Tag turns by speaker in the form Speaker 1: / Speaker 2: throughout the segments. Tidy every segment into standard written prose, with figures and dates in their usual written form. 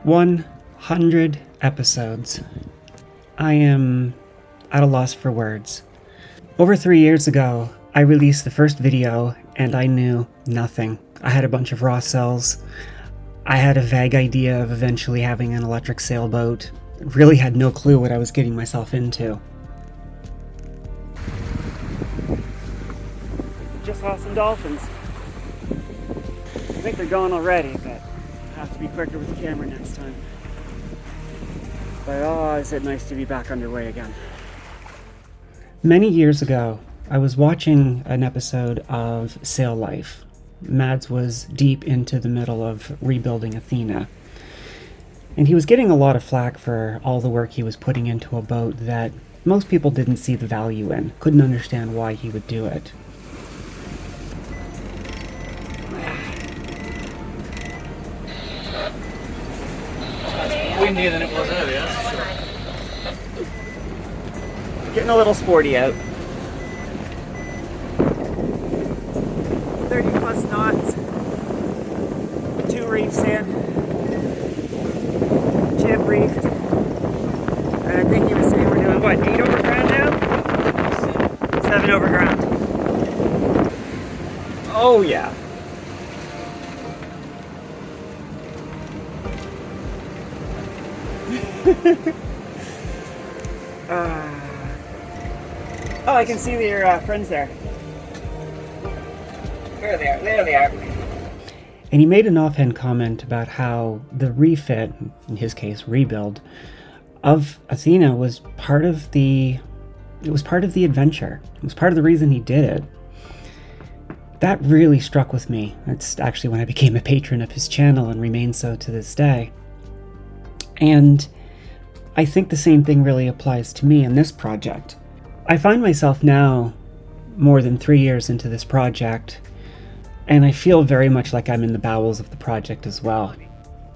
Speaker 1: 100 episodes. I am at a loss for words. Over 3 years ago, I released the first video and I knew nothing. I had a bunch of raw cells. I had a vague idea of eventually having an electric sailboat. Really had no clue what I was getting myself into. Just saw some dolphins. I think they're gone already, but I have to be quicker with the camera next time. But oh, is it nice to be back underway again. Many years ago, I was watching an episode of Sail Life. Mads was deep into the middle of rebuilding Athena. And he was getting a lot of flack for all the work he was putting into a boat that most people didn't see the value in, couldn't understand why he would do it.
Speaker 2: Windier than it was earlier.
Speaker 1: Getting a little sporty out. 30 plus knots. 2 reefs in. Jib reefed. And I think he was saying we're doing what, 8 over ground now? 7 over ground. Oh yeah. Oh, I can see your friends there. There they are. There they are. And he made an offhand comment about how the refit, in his case rebuild, of Athena was part of the adventure. It was part of the reason he did it. That really struck with me. That's actually when I became a patron of his channel and remain so to this day. And I think the same thing really applies to me in this project. I find myself now, more than 3 years into this project, and I feel very much like I'm in the bowels of the project as well.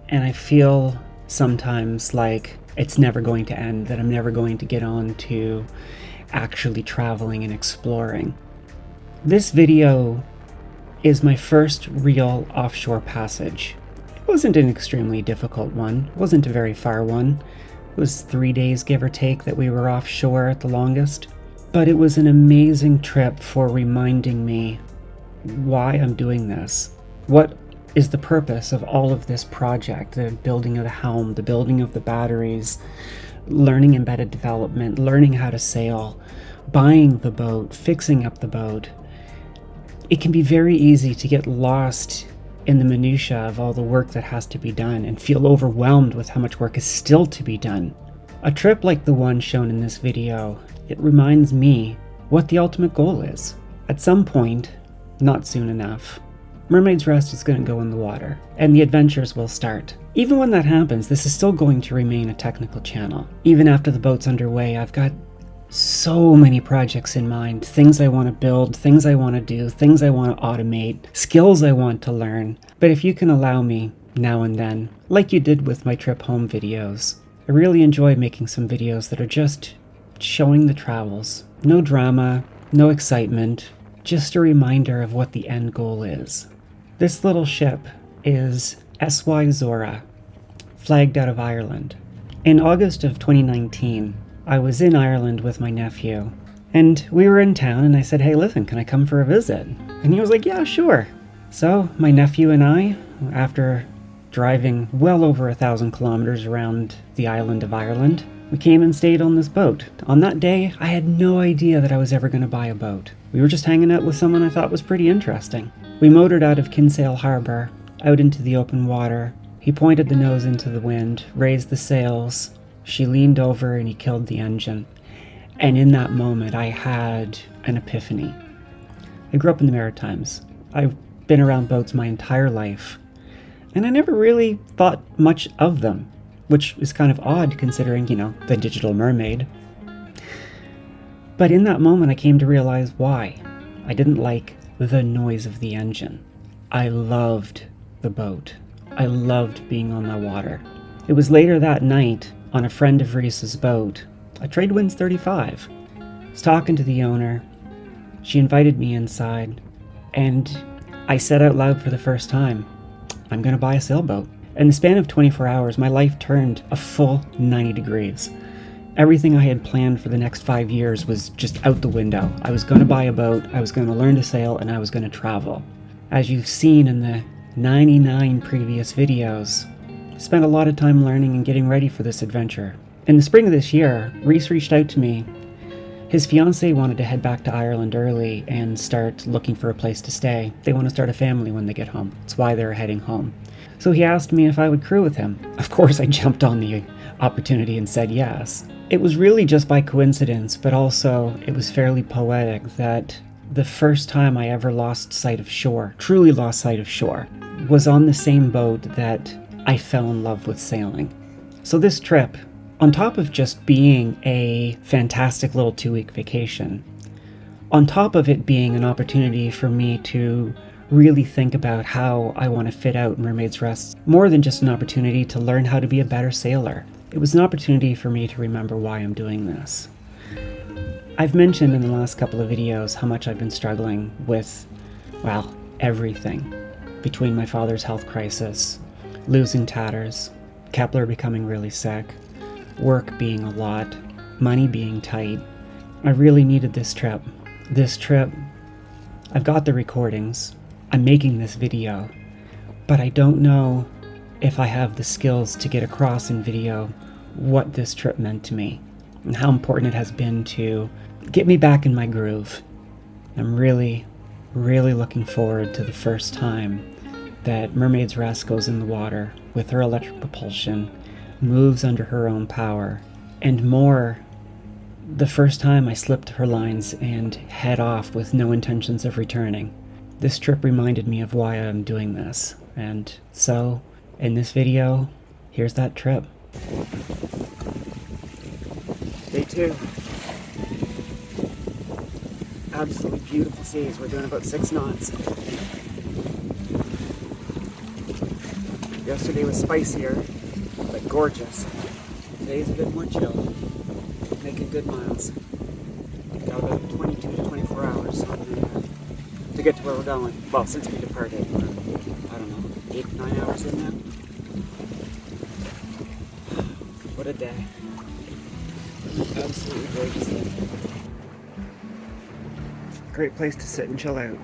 Speaker 1: And I feel sometimes like it's never going to end, that I'm never going to get on to actually traveling and exploring. This video is my first real offshore passage. It wasn't an extremely difficult one, it wasn't a very far one. It was 3 days, give or take, that we were offshore at the longest. But it was an amazing trip for reminding me why I'm doing this. What is the purpose of all of this project? The building of the helm, the building of the batteries, learning embedded development, learning how to sail, buying the boat, fixing up the boat. It can be very easy to get lost in the minutiae of all the work that has to be done and feel overwhelmed with how much work is still to be done. A trip like the one shown in this video, it reminds me what the ultimate goal is. At some point, not soon enough, Mermaid's Rest is going to go in the water, and the adventures will start. Even when that happens, this is still going to remain a technical channel. Even after the boat's underway, I've got so many projects in mind, things I want to build, things I want to do, things I want to automate, skills I want to learn. But if you can allow me, now and then, like you did with my trip home videos, I really enjoy making some videos that are just showing the travels. No drama, no excitement, just a reminder of what the end goal is. This little ship is SY Zora, flagged out of Ireland. In August of 2019, I was in Ireland with my nephew, and we were in town, and I said, hey, listen, can I come for a visit? And he was like, yeah, sure. So my nephew and I, after driving well over 1,000 kilometers around the island of Ireland, we came and stayed on this boat. On that day, I had no idea that I was ever going to buy a boat. We were just hanging out with someone I thought was pretty interesting. We motored out of Kinsale Harbour, out into the open water. He pointed the nose into the wind, raised the sails. She leaned over and he killed the engine. And in that moment, I had an epiphany. I grew up in the Maritimes. I've been around boats my entire life. And I never really thought much of them, which is kind of odd considering, the digital mermaid. But in that moment, I came to realize why. I didn't like the noise of the engine. I loved the boat. I loved being on the water. It was later that night, on a friend of Reese's boat, a Tradewinds 35. I was talking to the owner. She invited me inside, and I said out loud for the first time, I'm going to buy a sailboat. In the span of 24 hours, my life turned a full 90 degrees. Everything I had planned for the next 5 years was just out the window. I was going to buy a boat, I was going to learn to sail, and I was going to travel. As you've seen in the 99 previous videos, I spent a lot of time learning and getting ready for this adventure. In the spring of this year, Reese reached out to me. His fiancée wanted to head back to Ireland early and start looking for a place to stay. They want to start a family when they get home. That's why they're heading home. So he asked me if I would crew with him. Of course, I jumped on the opportunity and said yes. It was really just by coincidence, but also it was fairly poetic that the first time I ever lost sight of shore, truly lost sight of shore, was on the same boat that I fell in love with sailing. So this trip, on top of just being a fantastic little 2-week vacation, on top of it being an opportunity for me to really think about how I want to fit out Mermaid's Rest, more than just an opportunity to learn how to be a better sailor. It was an opportunity for me to remember why I'm doing this. I've mentioned in the last couple of videos how much I've been struggling with, well, everything. Between my father's health crisis, losing Tatters, Kepler becoming really sick, work being a lot, money being tight. I really needed this trip. This trip, I've got the recordings. I'm making this video, but I don't know if I have the skills to get across in video what this trip meant to me and how important it has been to get me back in my groove. I'm really, really looking forward to the first time that Mermaid's Rest goes in the water with her electric propulsion, moves under her own power, and more, the first time I slipped her lines and head off with no intentions of returning. This trip reminded me of why I'm doing this, and so in this video, here's that trip. Day 2. Absolutely beautiful seas. We're doing about 6 knots. Yesterday was spicier, but gorgeous. Today's a bit more chill. Making good miles. Got about 22 to 24 hours to get to where we're going. Well, since we departed, we're, I don't know, 8, 9 hours in now. What a day. Absolutely gorgeous day. Great place to sit and chill out.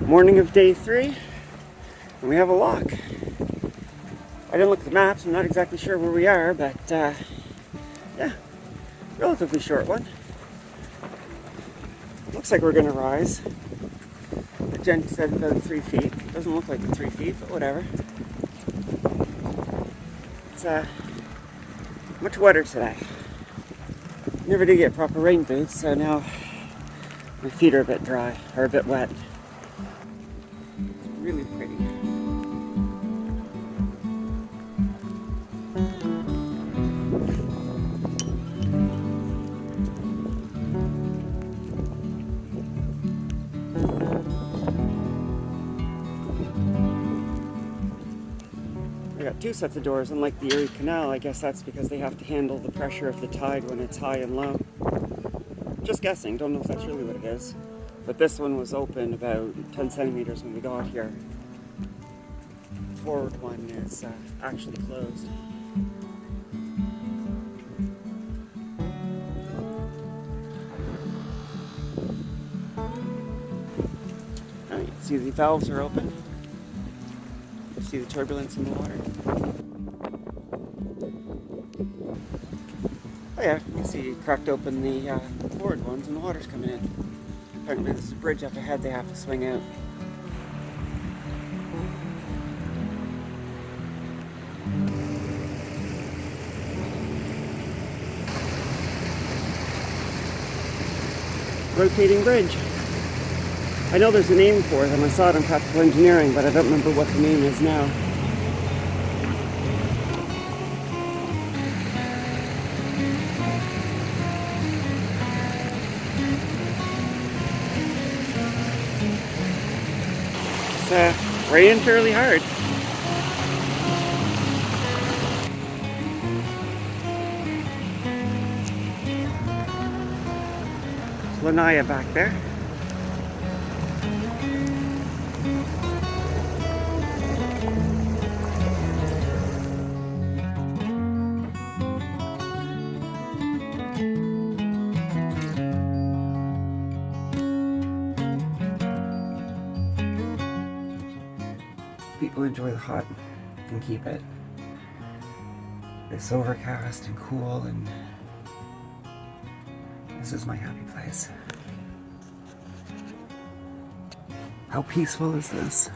Speaker 1: Morning of day 3, and we have a lock. I didn't look at the maps, I'm not exactly sure where we are, but yeah, relatively short one. Looks like we're going to rise. The gent said about 3 feet. Doesn't look like it's 3 feet, but whatever. It's much wetter today. Never did get proper rain boots, so now my feet are a bit dry, or a bit wet. Really pretty. I got 2 sets of doors, unlike the Erie Canal. I guess that's because they have to handle the pressure of the tide when it's high and low. Just guessing, don't know if that's really what it is. But this one was open about 10 centimeters when we got here. The forward one is actually closed. Now you can see the valves are open. You see the turbulence in the water. Oh yeah, you can see he cracked open the forward ones and the water's coming in. Apparently there's a bridge up ahead they have to swing out. Rotating bridge. I know there's a name for it, and I saw it in practical engineering, but I don't remember what the name is now. It's raining fairly hard. Linnea back there. People enjoy the hot and keep it. It's overcast and cool, and this is my happy place. How peaceful is this?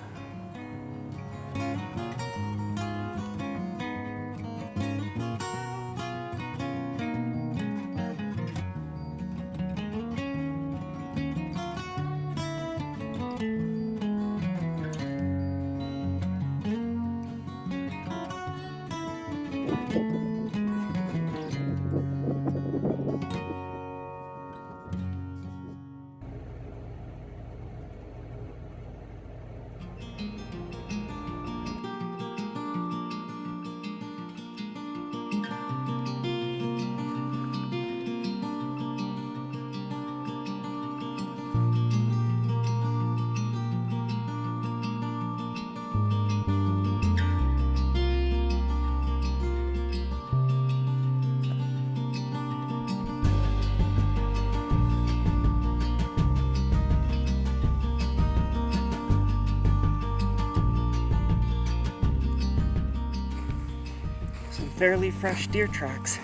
Speaker 1: Fairly fresh deer tracks.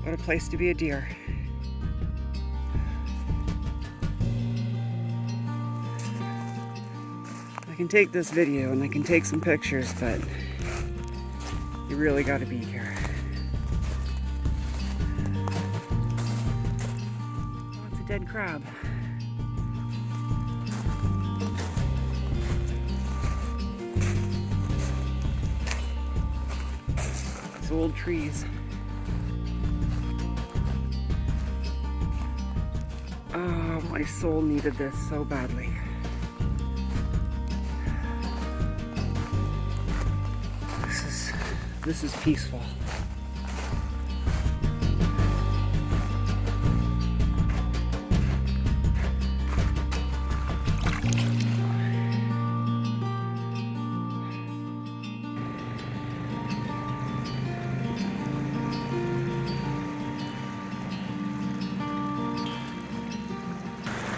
Speaker 1: What a place to be a deer. I can take this video and I can take some pictures, but you really gotta be here. Oh, it's a dead crab. Old trees. Oh, my soul needed this so badly. This is peaceful.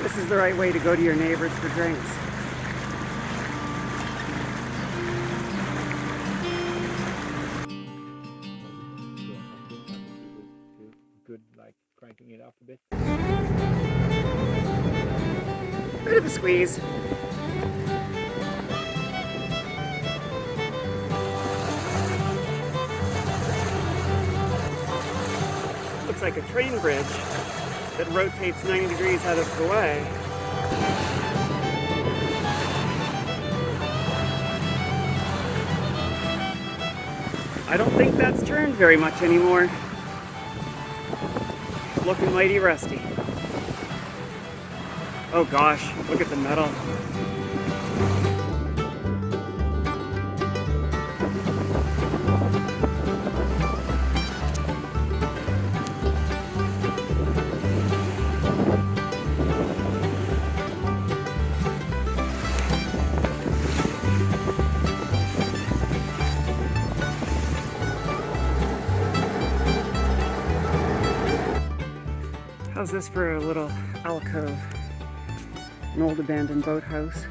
Speaker 1: This is the right way to go to your neighbors for drinks.
Speaker 2: Good, like cranking it up a bit.
Speaker 1: Bit of a squeeze. Looks like a train bridge that rotates 90 degrees out of the way. I don't think that's turned very much anymore. It's looking mighty rusty. Oh gosh, look at the metal. How's this for a little alcove? An old abandoned boathouse.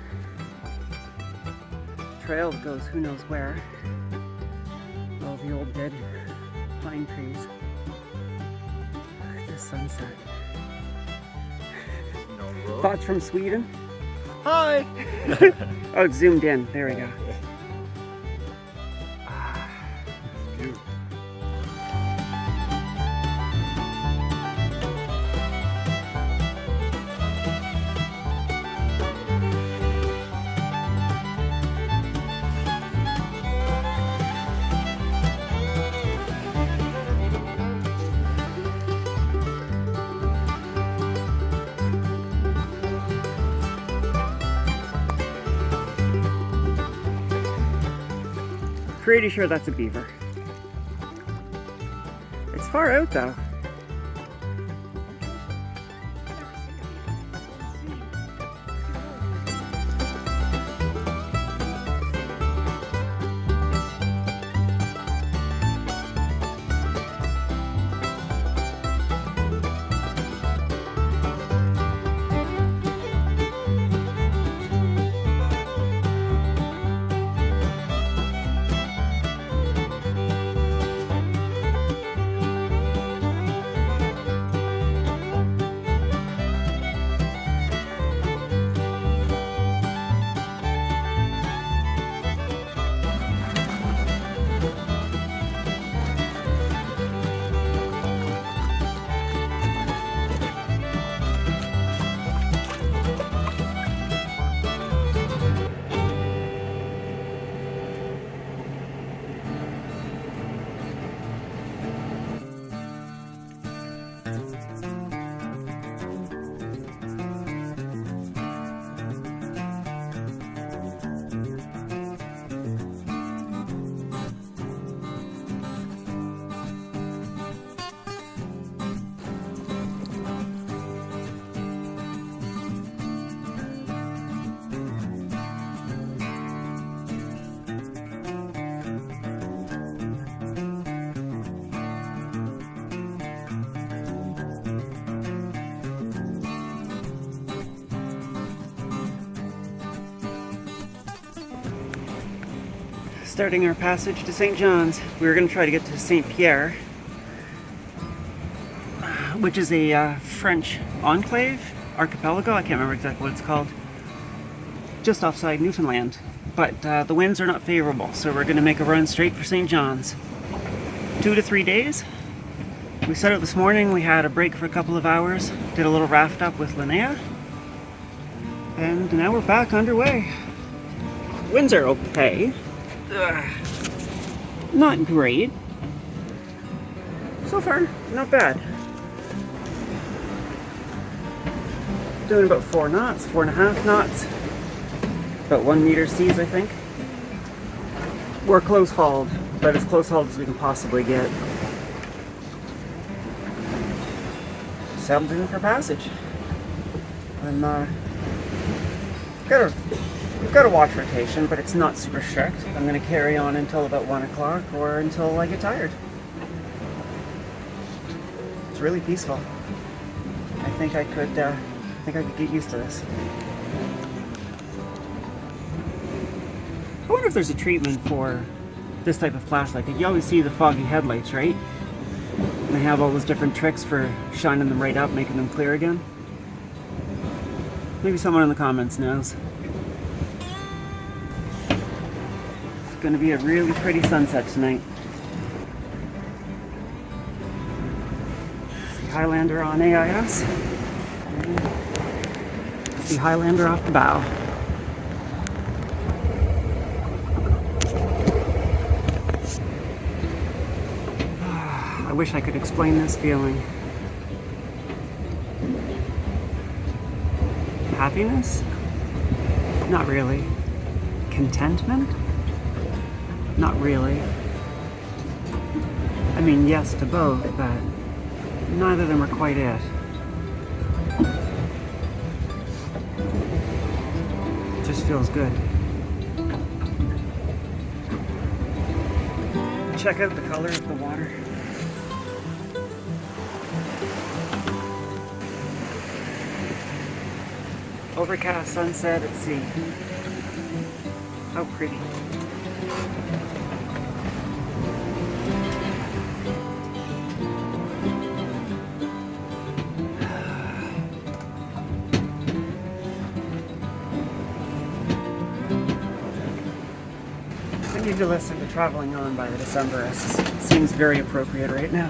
Speaker 1: trail that goes who knows where. All the old dead pine trees. Look at this sunset. Thoughts from Sweden?
Speaker 2: Hi!
Speaker 1: Oh, it's zoomed in. There we go. Pretty sure that's a beaver. It's far out though. Starting our passage to St. John's. We were going to try to get to St. Pierre, which is a French enclave, archipelago, I can't remember exactly what it's called, just offside Newfoundland. But the winds are not favorable, so we're going to make a run straight for St. John's. 2 to 3 days. We set out this morning, we had a break for a couple of hours, did a little raft up with Linnea, and now we're back underway. Winds are okay. Not great. So far, not bad. Doing about 4 knots, 4.5 knots. About 1 meter seas, I think. We're close hauled, but as close hauled as we can possibly get. Settled in for passage. We've got a watch rotation, but it's not super strict. I'm going to carry on until about 1 o'clock or until I get tired. It's really peaceful. I think I could get used to this. I wonder if there's a treatment for this type of plastic. You always see the foggy headlights, right? And they have all those different tricks for shining them right up, making them clear again. Maybe someone in the comments knows. Going to be a really pretty sunset tonight. See Highlander on AIS. See Highlander off the bow. I wish I could explain this feeling. Happiness? Not really. Contentment? Not really. I mean, yes to both, but neither of them are quite it. It just feels good. Check out the color of the water. Overcast sunset at sea. How pretty. I need to listen to Traveling On by the Decemberists. Seems very appropriate right now.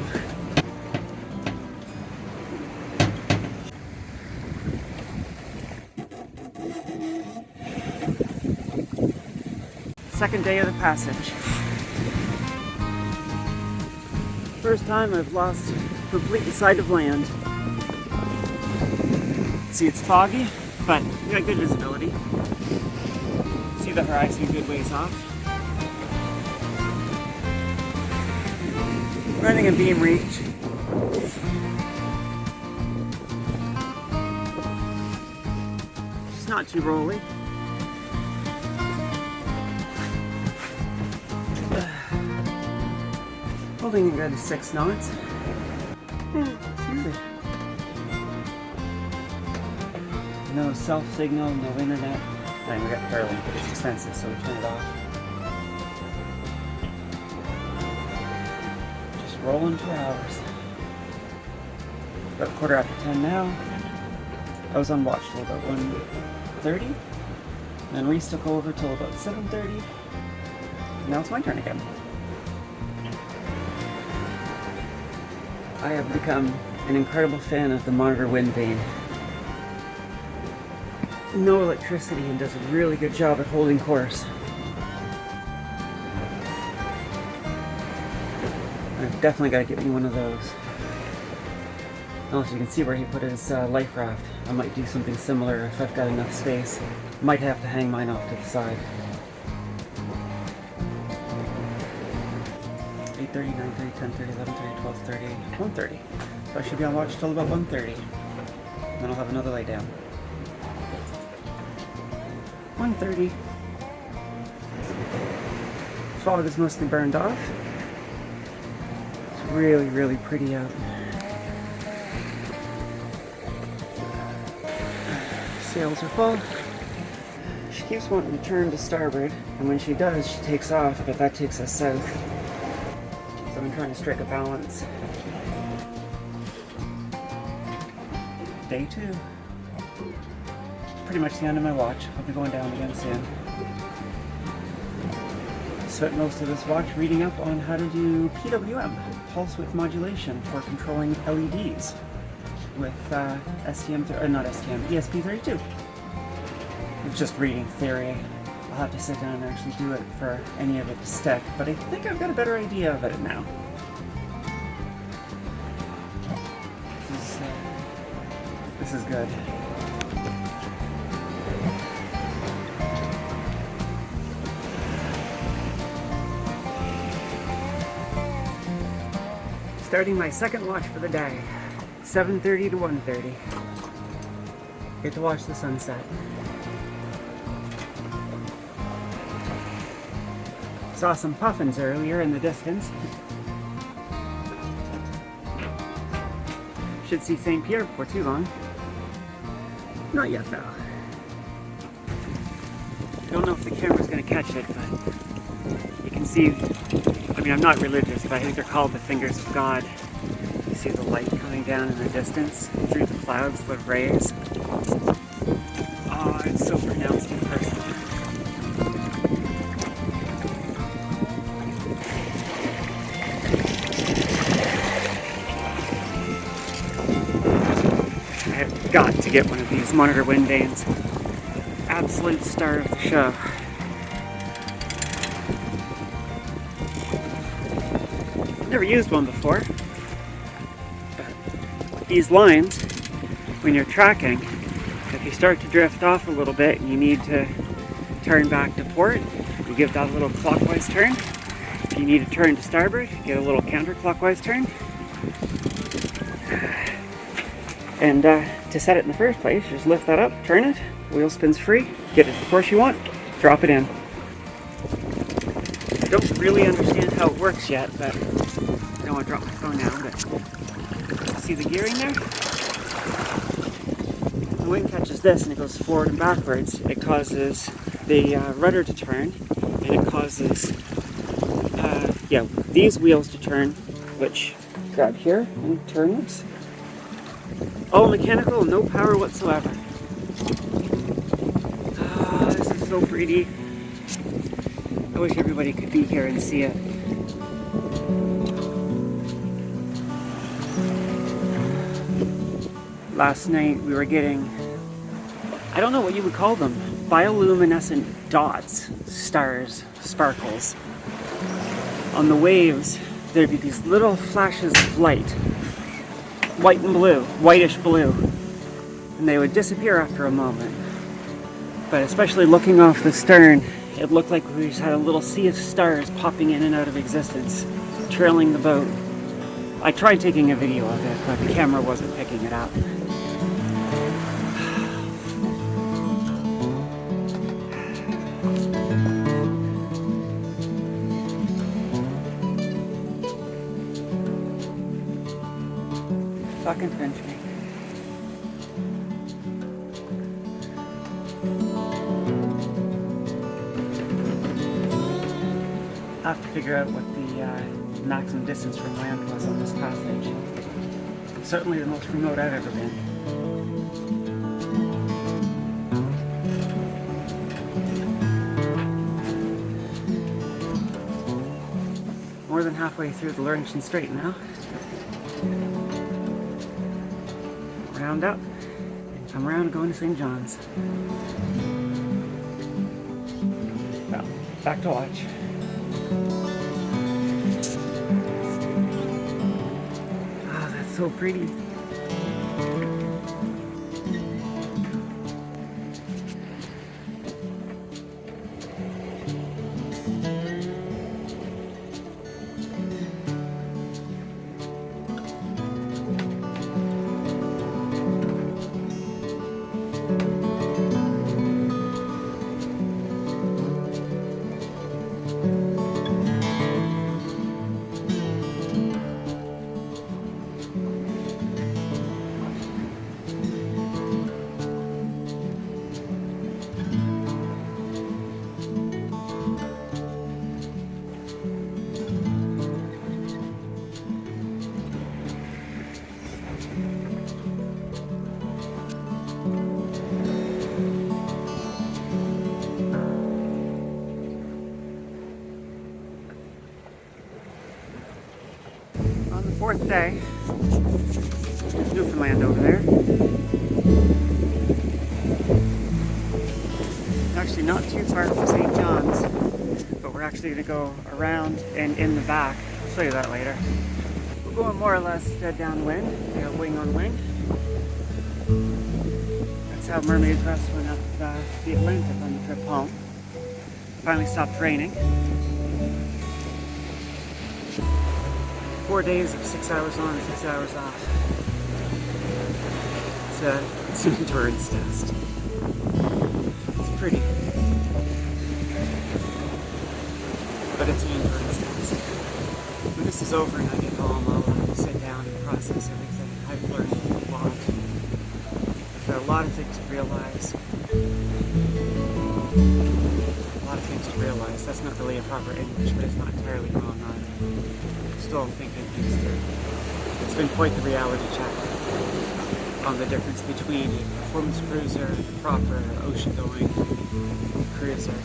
Speaker 1: Second day of the passage. First time I've lost complete sight of land. See, it's foggy, but we got good visibility. See the horizon a good ways off. Running a beam reach. It's not too rolly. Holding a good 6 knots. No cell signal, no internet. And we got Starlink, but it's expensive, so we turn it off. Just rolling for hours. About 10:15 now. I was on watch till about 1:30. Then Reese took over till about 7:30. Now it's my turn again. I have become an incredible fan of the monitor wind vane. No electricity and does a really good job at holding course. I've definitely got to get me one of those. Also, you can see where he put his life raft. I might do something similar if I've got enough space. Might have to hang mine off to the side. 8:30, 9:30, 10:30, 11:30, 12:30, 1:30. So I should be on watch till about 1:30. Then I'll have another lay down. 1:30. Fog is mostly burned off. It's really, really pretty out. Sails are full. She keeps wanting to turn to starboard, and when she does, she takes off, but that takes us south. So I'm trying to strike a balance. Day 2. Pretty much the end of my watch. I'll be going down again soon. Spent most of this watch reading up on how to do PWM, pulse width modulation, for controlling LEDs with ESP32. It's just reading theory. I'll have to sit down and actually do it for any of it to stick, but I think I've got a better idea of it now. This is good. Starting my second watch for the day, 7:30 to 1:30. Get to watch the sunset. Saw some puffins earlier in the distance. Should see St. Pierre before too long. Not yet though. Don't know if the camera's going to catch it, but you can see, I mean, I'm not religious, but I think they're called the fingers of God. You see the light coming down in the distance through the clouds, the rays. Oh, it's so pronounced in person. I have got to get one of these monitor wind vanes. Absolute star of the show. Never used one before, but these lines, when you're tracking, if you start to drift off a little bit and you need to turn back to port, you give that a little clockwise turn. If you need to turn to starboard, you get a little counterclockwise turn. And to set it in the first place, just lift that up, turn it, wheel spins free, get it the course you want, drop it in. I don't really understand how it works yet, but I don't want to drop my phone now, but see the gearing there? The wind catches this and it goes forward and backwards. It causes the rudder to turn, and it causes these wheels to turn, which grab here and turns. All mechanical, no power whatsoever. This is so pretty. I wish everybody could be here and see it. Last night we were getting, I don't know what you would call them, bioluminescent dots, stars, sparkles. On the waves, there'd be these little flashes of light, white and blue, whitish blue, and they would disappear after a moment. But especially looking off the stern, it looked like we just had a little sea of stars popping in and out of existence, trailing the boat. I tried taking a video of it, but the camera wasn't picking it up. Fucking pinch me. I have to figure out what the maximum distance from land was on this passage. Certainly the most remote I've ever been. More than halfway through the Laurentian Strait now. Round up, come around going to St. John's. Well, back to watch. Ah, that's so pretty. Fourth day. There's Newfoundland over there. Actually not too far from St. John's, but we're actually going to go around and in the back. I'll show you that later. We're going more or less dead downwind. We got wing on wing. That's how Mermaid went up the Atlantic on the trip home. Finally stopped raining. 4 days of 6 hours on, 6 hours off. It's an endurance test. It's pretty. But it's an endurance test. When this is over and I get home, I'll sit down and process everything. I've learned a lot. I've got a lot of things to realize. A lot of things to realize. That's not really a proper English, but it's not entirely wrong either. Still thinking things through. It's been quite the reality check on the difference between a performance cruiser and a proper ocean-going cruiser.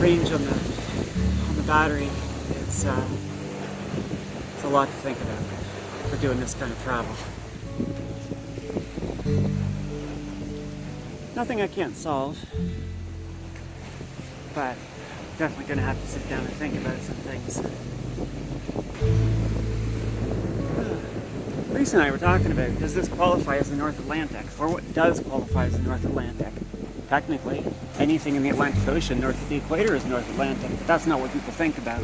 Speaker 1: Range on the battery is it's a lot to think about for doing this kind of travel. Nothing I can't solve, but definitely going to have to sit down and think about some things. Lisa and I were talking about, does this qualify as the North Atlantic? Or what does qualify as the North Atlantic? Technically, anything in the Atlantic Ocean north of the equator is North Atlantic, but that's not what people think about.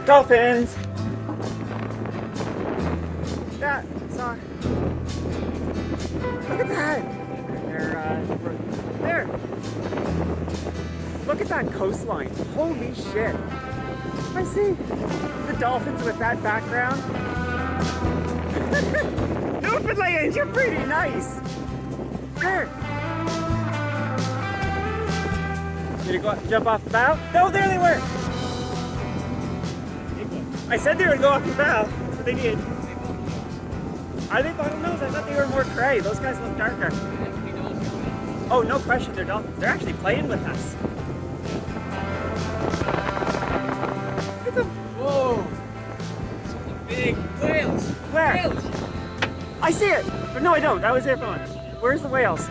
Speaker 1: Dolphins! That, saw. Look at that! They're, there! Look at that coastline. Holy shit. I see the dolphins with that background. Newfoundland, you're pretty nice. There. Did you go jump off the bow? No, there they were. I said they were going to go off the bow, but they did. Are they bottlenose? I thought they were more gray. Those guys look darker. Oh, no question, they're dolphins. They're actually playing with us. Look at them.
Speaker 2: Whoa! Some big whales.
Speaker 1: Where?
Speaker 2: Whales.
Speaker 1: I see it, but no, I don't. That was their phone. Where's the whales?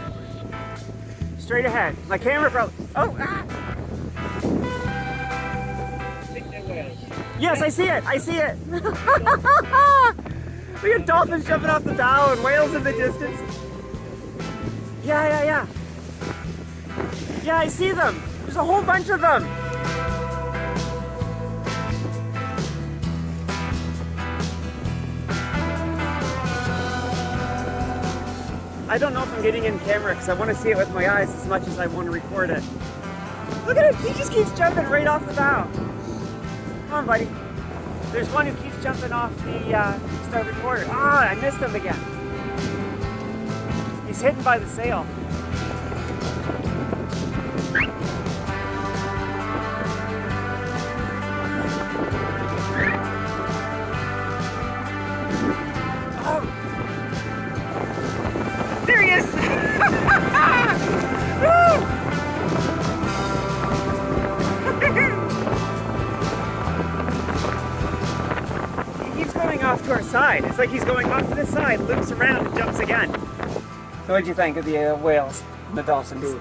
Speaker 1: Straight ahead. My camera broke. Oh, ah!
Speaker 2: Big whales.
Speaker 1: Yes, I see it. I see it. Look at dolphins jumping off the bow and whales in the distance. Yeah. Yeah, I see them. There's a whole bunch of them. I don't know if I'm getting in camera because I want to see it with my eyes as much as I want to record it. Look at it. He just keeps jumping right off the bow. Come on, buddy. There's one who keeps jumping off the starboard quarter. Ah, I missed him again. He's hidden by the sail. Oh! There he is! He keeps going off to our side. It's like he's going off to the side, loops around, and jumps again. So what'd you think of the whales and the dolphins?
Speaker 2: Cool.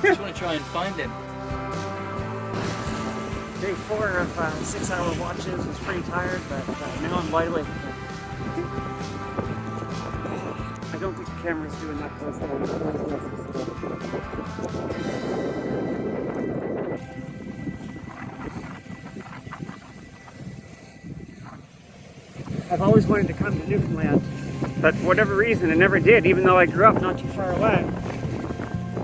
Speaker 2: Just want to try and find him.
Speaker 1: Day 4 of 6-hour watches. Was pretty tired, but now I'm wide awake. I don't think the camera's doing that close. I've always wanted to come to Newfoundland, but for whatever reason I never did, even though I grew up not too far away.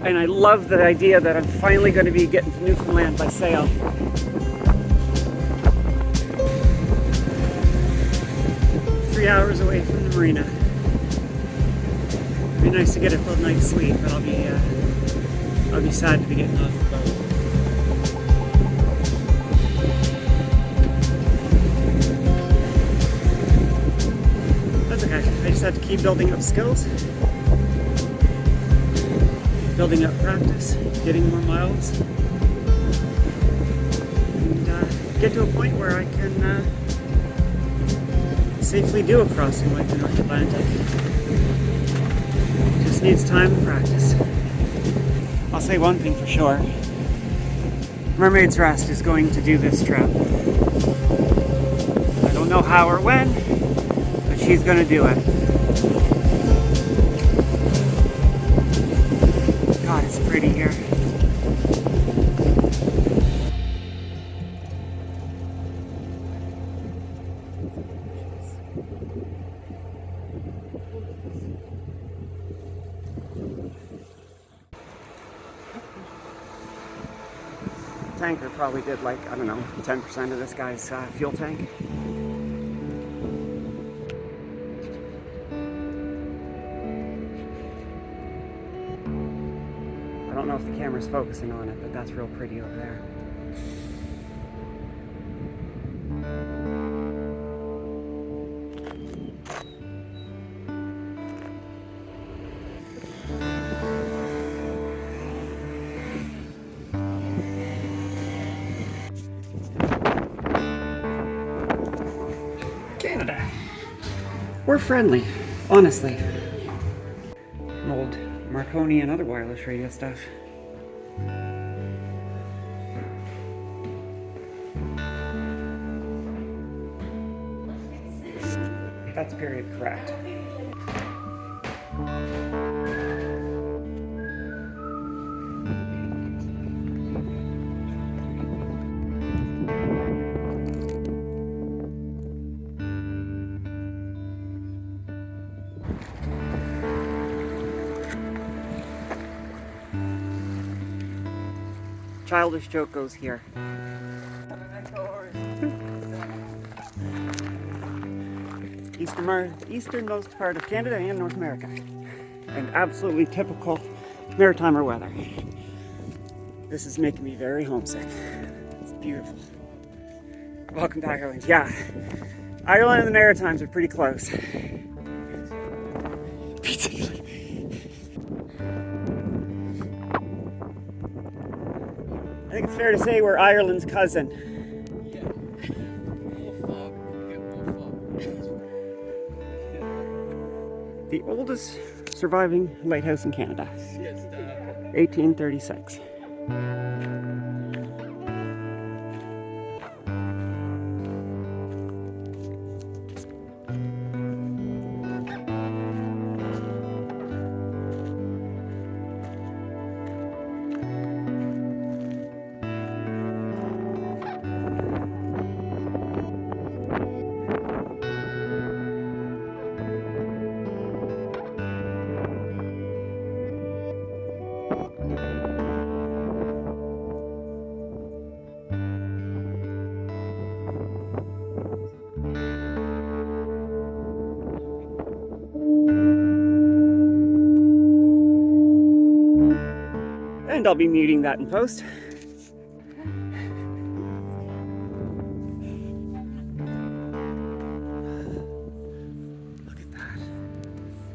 Speaker 1: And I love the idea that I'm finally going to be getting to Newfoundland by sail. Three hours away from the marina. It'd be nice to get a full night's sleep, but I'll be sad to be getting off the boat. That's okay. I just have to keep building up skills, building up practice, getting more miles, and get to a point where I can safely do a crossing like the North Atlantic. Just needs time and practice. I'll say one thing for sure. Mermaid's Rest is going to do this trip. I don't know how or when, but she's going to do it. God, it's pretty here. Tanker probably did like, I don't know, 10% of this guy's fuel tank. I don't know if the camera's focusing on it, but that's real pretty over there. Canada. We're friendly, honestly. Old Marconi and other wireless radio stuff. That's period correct. childish joke goes here. Easternmost part of Canada and North America. And absolutely typical maritimer weather. This is making me very homesick. It's beautiful. Welcome to Ireland. Yeah, Ireland and the Maritimes are pretty close. I think it's fair to say we're Ireland's cousin. The oldest surviving lighthouse in Canada, 1836. And I'll be muting that in post. Look at that.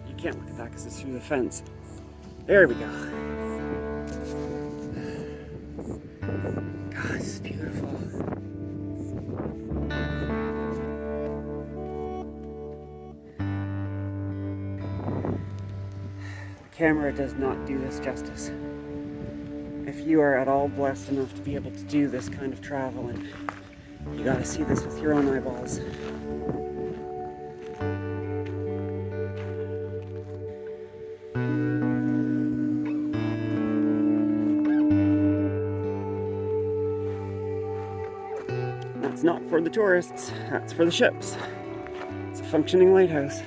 Speaker 1: You can't look at that because it's through the fence. There we go. God, this is beautiful. The camera does not do this justice. If you are at all blessed enough to be able to do this kind of travel, and you gotta see this with your own eyeballs. That's not for the tourists, that's for the ships. It's a functioning lighthouse.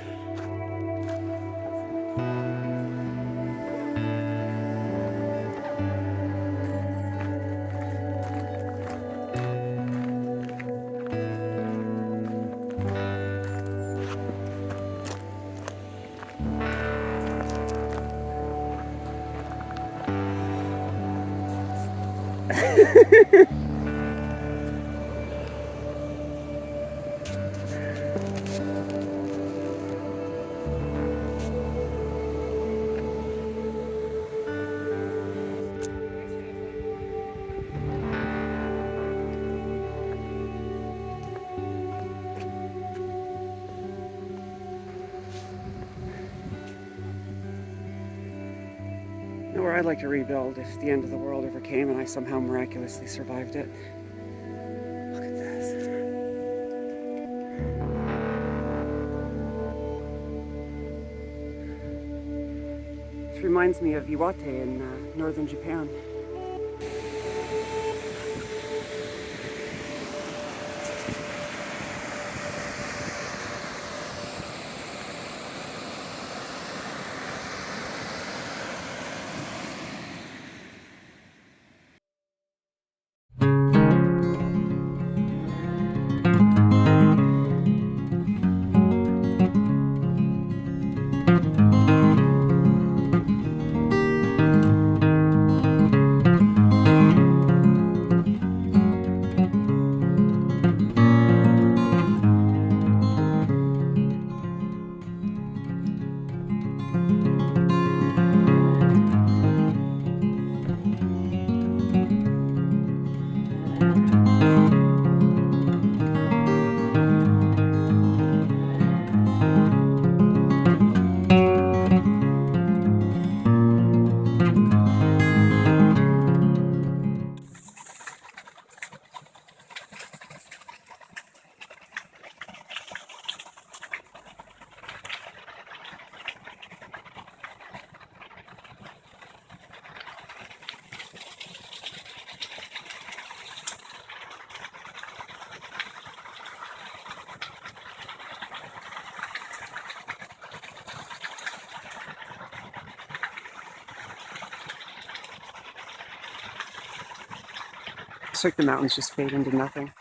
Speaker 1: Where I'd like to rebuild if the end of the world ever came and I somehow miraculously survived it. Look at this. This reminds me of Iwate in northern Japan.
Speaker 3: It's like the mountains just fade into nothing.